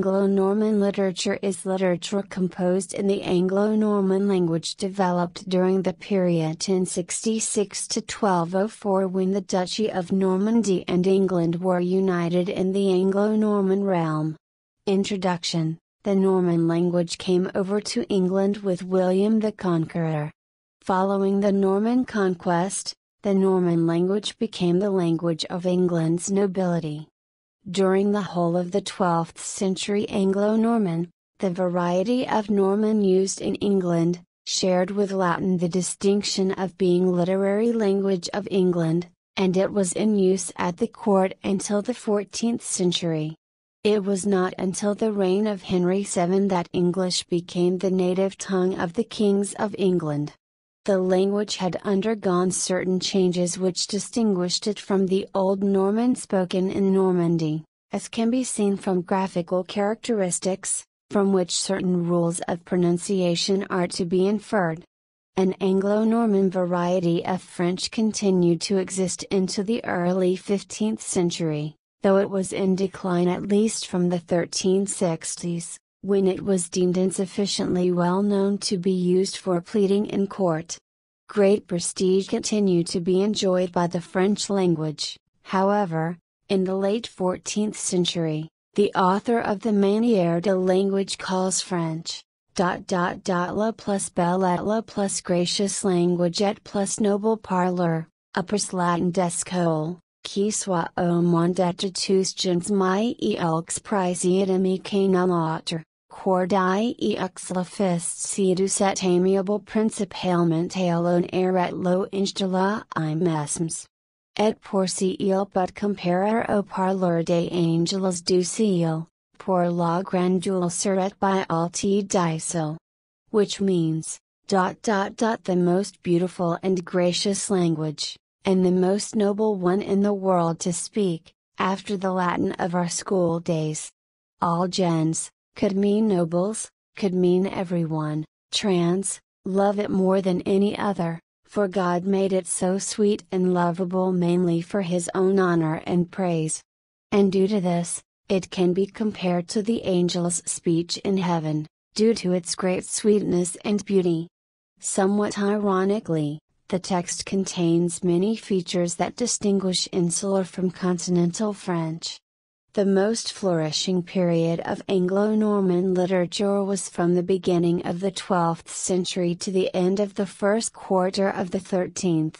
Anglo-Norman literature is literature composed in the Anglo-Norman language developed during the period 1066 to 1204 when the Duchy of Normandy and England were united in the Anglo-Norman realm. Introduction: the Norman language came over to England with William the Conqueror. Following the Norman conquest, the Norman language became the language of England's nobility. During the whole of the 12th century Anglo-Norman, the variety of Norman used in England, shared with Latin the distinction of being literary language of England, and it was in use at the court until the 14th century. It was not until the reign of Henry VII that English became the native tongue of the kings of England. The language had undergone certain changes which distinguished it from the Old Norman spoken in Normandy, as can be seen from graphical characteristics, from which certain rules of pronunciation are to be inferred. An Anglo-Norman variety of French continued to exist into the early 15th century, though it was in decline at least from the 1360s. When it was deemed insufficiently well known to be used for pleading in court. Great prestige continued to be enjoyed by the French language, however, in the late 14th century, the author of the Manière de language calls French, la plus belle et la plus gracious language et plus noble parleur, plus Latin d'escole, qui soit au monde et tous gens mais elx prisi et ami qu'un l'autre. Cordae ex la fist sedus et amiable principalement alone et l'oinge de la mesmes. Et pour si il but comparer au parleur des angels du ciel, pour la grandeur serait by alti dicile. Which means, the most beautiful and gracious language, and the most noble one in the world to speak, after the Latin of our school days. All gens could mean nobles, could mean everyone. Love it more than any other, for God made it so sweet and lovable mainly for His own honor and praise. And due to this, it can be compared to the angels' speech in heaven, due to its great sweetness and beauty. Somewhat ironically, the text contains many features that distinguish insular from continental French. The most flourishing period of Anglo-Norman literature was from the beginning of the 12th century to the end of the first quarter of the 13th.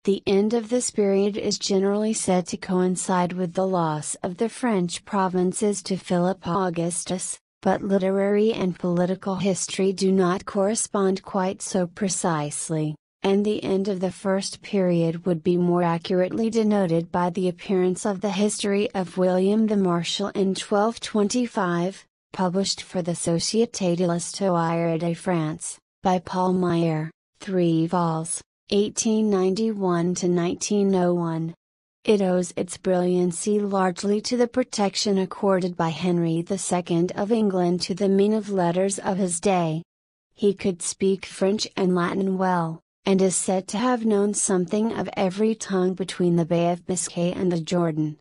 The end of this period is generally said to coincide with the loss of the French provinces to Philip Augustus, but literary and political history do not correspond quite so precisely. And the end of the first period would be more accurately denoted by the appearance of the History of William the Marshal in 1225, published for the Société de l'Histoire de France, by Paul Meyer, 3 vols, 1891 to 1901. It owes its brilliancy largely to the protection accorded by Henry II of England to the men of letters of his day. He could speak French and Latin well, and is said to have known something of every tongue between the Bay of Biscay and the Jordan.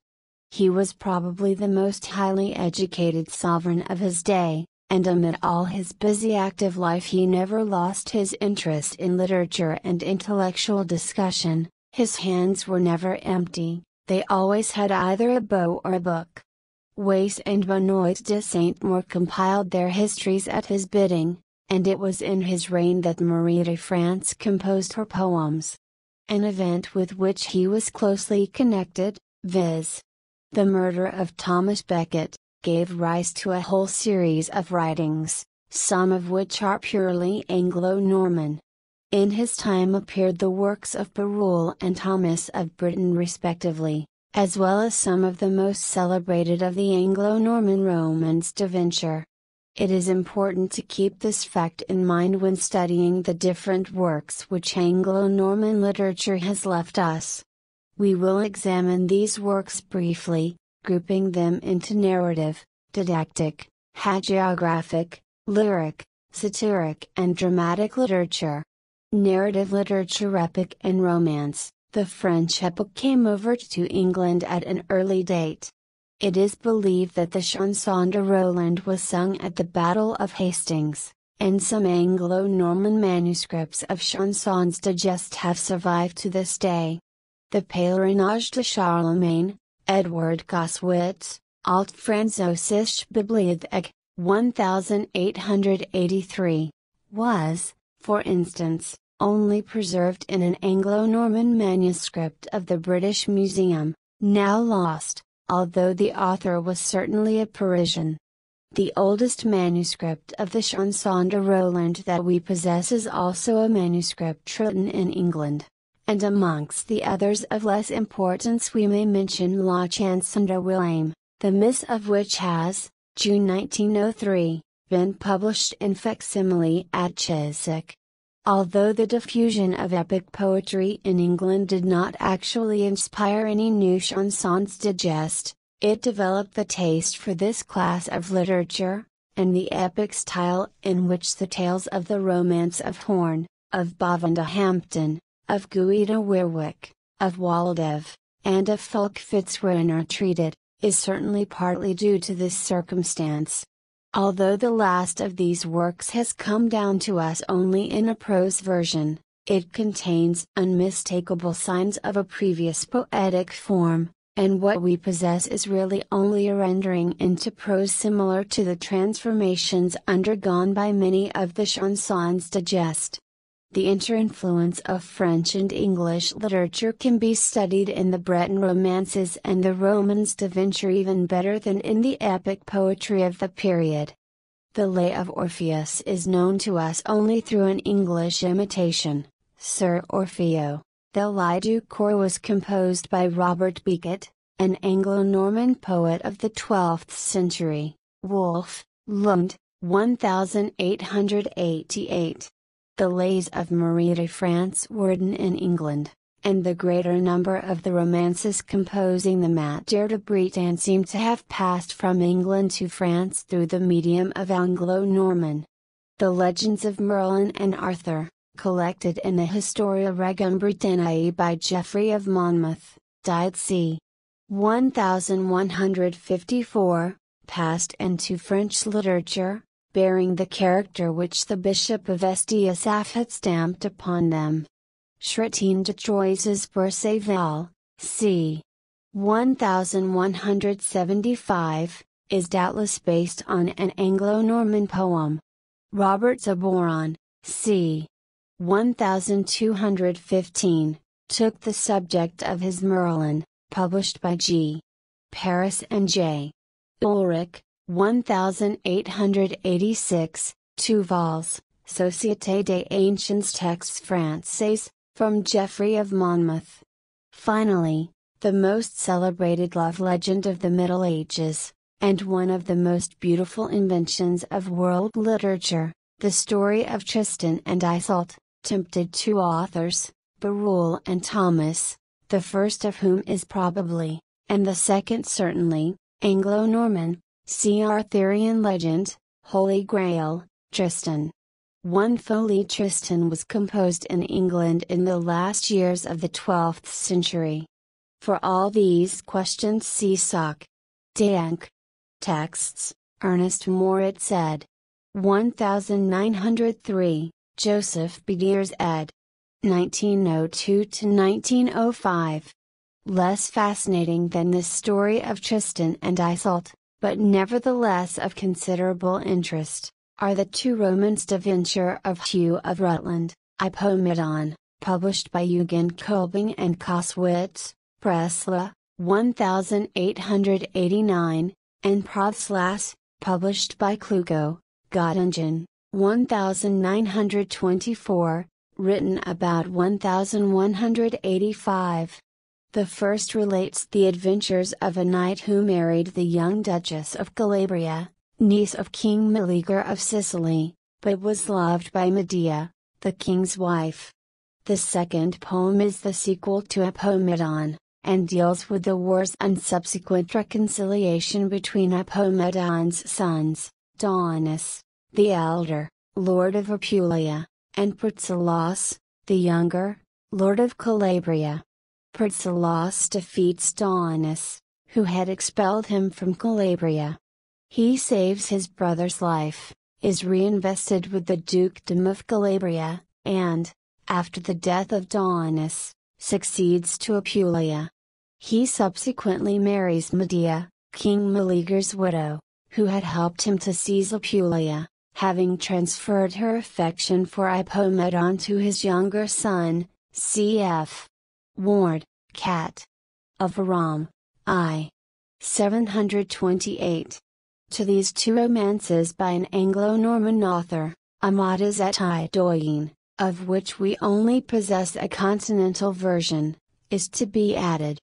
He was probably the most highly educated sovereign of his day, and amid all his busy active life he never lost his interest in literature and intellectual discussion. His hands were never empty, they always had either a bow or a book. Wace and Benoit de Saint-Maur compiled their histories at his bidding, and it was in his reign that Marie de France composed her poems. An event with which he was closely connected, viz. the murder of Thomas Becket, gave rise to a whole series of writings, some of which are purely Anglo-Norman. In his time appeared the works of Berulle and Thomas of Britain respectively, as well as some of the most celebrated of the Anglo-Norman romans d'Aventure. It is important to keep this fact in mind when studying the different works which Anglo-Norman literature has left us. We will examine these works briefly, grouping them into narrative, didactic, hagiographic, lyric, satiric and dramatic literature. Narrative literature. Epic and romance. The French epic came over to England at an early date. It is believed that the Chanson de Roland was sung at the Battle of Hastings, and some Anglo-Norman manuscripts of chansons de geste have survived to this day. The Pèlerinage de Charlemagne, Edward Goswitz, Alt Französische Bibliothek, 1883, was, for instance, only preserved in an Anglo-Norman manuscript of the British Museum, now lost, although the author was certainly a Parisian. The oldest manuscript of the Chanson de Roland that we possess is also a manuscript written in England, and amongst the others of less importance we may mention La Chanson de Willem, the miss of which has, June 1903, been published in facsimile at Chiswick. Although the diffusion of epic poetry in England did not actually inspire any new chansons de geste, it developed the taste for this class of literature, and the epic style in which the tales of the Romance of Horn, of Bovenda Hampton, of Guido Warwick, of Waldev, and of Fulk Fitzwarren are treated, is certainly partly due to this circumstance. Although the last of these works has come down to us only in a prose version, it contains unmistakable signs of a previous poetic form, and what we possess is really only a rendering into prose similar to the transformations undergone by many of the chansons de geste. The interinfluence of French and English literature can be studied in the Breton romances and the romans d'aventure even better than in the epic poetry of the period. The Lay of Orpheus is known to us only through an English imitation, Sir Orfeo. The Lie du Coeur was composed by Robert Becket, an Anglo-Norman poet of the 12th century, Wolf, Lund, 1888. The Lays of Marie de France were written in England, and the greater number of the romances composing the Matière de Bretagne seem to have passed from England to France through the medium of Anglo-Norman. The legends of Merlin and Arthur, collected in the Historia Regum Britanniae by Geoffrey of Monmouth, died c. 1154, passed into French literature, bearing the character which the Bishop of Estiasaf had stamped upon them. Chrétien de Troyes Perceval, c. 1175, is doubtless based on an Anglo-Norman poem. Robert Zaboron, c. 1215, took the subject of his Merlin, published by G. Paris and J. Ulrich, 1886, 2 vols, Société des Anciens Textes Français, from Geoffrey of Monmouth. Finally, the most celebrated love legend of the Middle Ages, and one of the most beautiful inventions of world literature, the story of Tristan and Isolde, tempted two authors, Berulle and Thomas, the first of whom is probably, and the second certainly, Anglo-Norman. See Arthurian legend, Holy Grail, Tristan. One Folie Tristan was composed in England in the last years of the 12th century. For all these questions see Soc. Dank. Texts, Ernest Moritz ed. 1903, Joseph Bediers ed. 1902-1905. Less fascinating than this story of Tristan and Isolde, but nevertheless of considerable interest, are the two romans d'aventure of Hugh of Rutland, Ipomedon, published by Eugen Kolbing and Coswitz, Presla, 1889, and Prothslas, published by Klugo, Göttingen, 1924, written about 1185. The first relates the adventures of a knight who married the young Duchess of Calabria, niece of King Meleager of Sicily, but was loved by Medea, the king's wife. The second poem is the sequel to Ipomedon, and deals with the wars and subsequent reconciliation between Ipomedon's sons, Daunus, the elder, lord of Apulia, and Pertzilas, the younger, lord of Calabria. Pertzilas defeats Daunus, who had expelled him from Calabria. He saves his brother's life, is reinvested with the dukedom of Calabria, and, after the death of Daunus, succeeds to Apulia. He subsequently marries Medea, King Meleager's widow, who had helped him to seize Apulia, having transferred her affection for Ipomedon to his younger son, cf. Ward, Cat. Of Aram, I. 728. To these two romances by an Anglo-Norman author, Amadas et Idoine, of which we only possess a continental version, is to be added.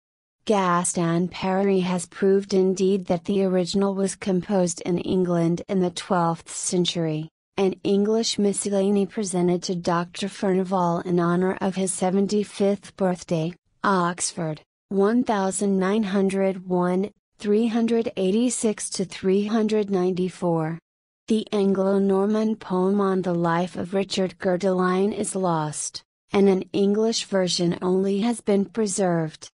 Gaston Paris has proved indeed that the original was composed in England in the 12th century, an English miscellany presented to Dr. Furnivall in honor of his 75th birthday, Oxford, 1901, 386 to 394. The Anglo-Norman poem on the life of Richard Coeur de Lion is lost, and an English version only has been preserved.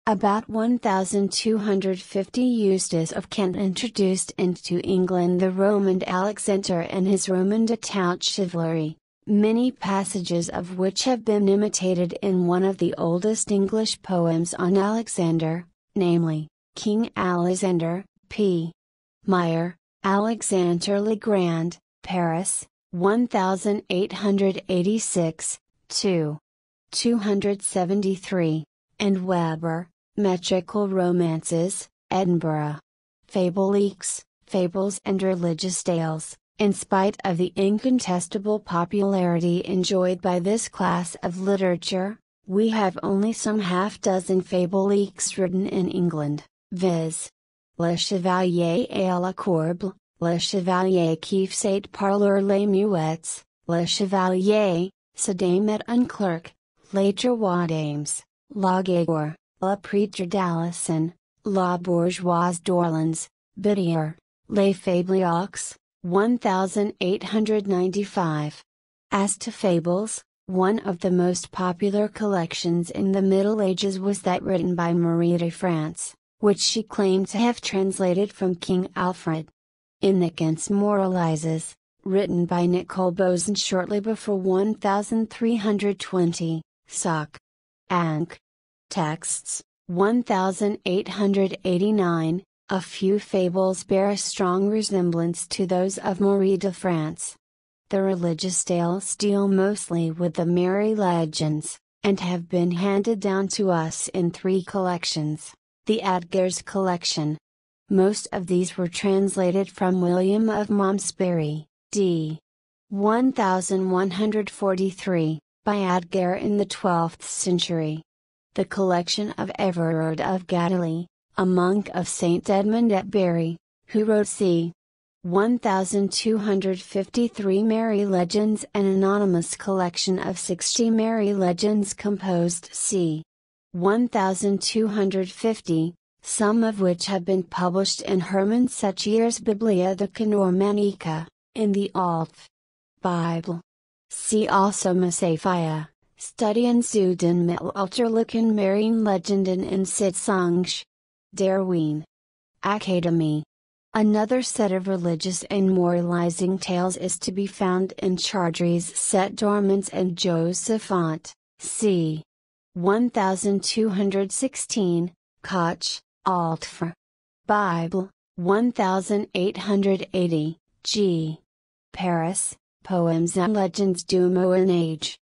About 1250 Eustace of Kent introduced into England the Roman Alexander and his Roman détachée chivalry, many passages of which have been imitated in one of the oldest English poems on Alexander, namely, King Alexander, p. Meyer, Alexander le Grand, Paris, 1886, 2. 273, and Weber, Metrical Romances, Edinburgh. Fable-leaks, Fables and Religious Tales. In spite of the incontestable popularity enjoyed by this class of literature, we have only some half-dozen fable-leaks written in England, viz. Le Chevalier à la Courbe, Le Chevalier qui fait parler les muettes, Le Chevalier, sa dame et un clerc, Les Trois Dames, La Gagor, Le Preacher d'Alison, La Bourgeoise d'Orleans, Bidier, Les Fablioques, 1895. As to fables, one of the most popular collections in the Middle Ages was that written by Marie de France, which she claimed to have translated from King Alfred. Innocence Moralizes, written by Nicole Boson shortly before 1320, Soc. Anc. Texts, 1889. A few fables bear a strong resemblance to those of Marie de France. The religious tales deal mostly with the merry legends, and have been handed down to us in three collections. The Adgar's collection. Most of these were translated from William of Malmesbury, d. 1143, by Adgar in the 12th century. The collection of Everard of Gadley, a monk of St. Edmund at Bury, who wrote c. 1253 Merry Legends, an anonymous collection of 60 Merry Legends composed c. 1250, some of which have been published in Hermann Setier's Bibliotheca Normannica, in the Alf. Bible. See also Masaphia, Studien zu den mittelalterlichen Marienlegenden in Sitzung. Darwin. Academy. Another set of religious and moralizing tales is to be found in Chardry's Set Dormants and Josephant, c. 1216, Koch, Altfr. Bible, 1880, g. Paris, Poems and Legends du Moyen Age.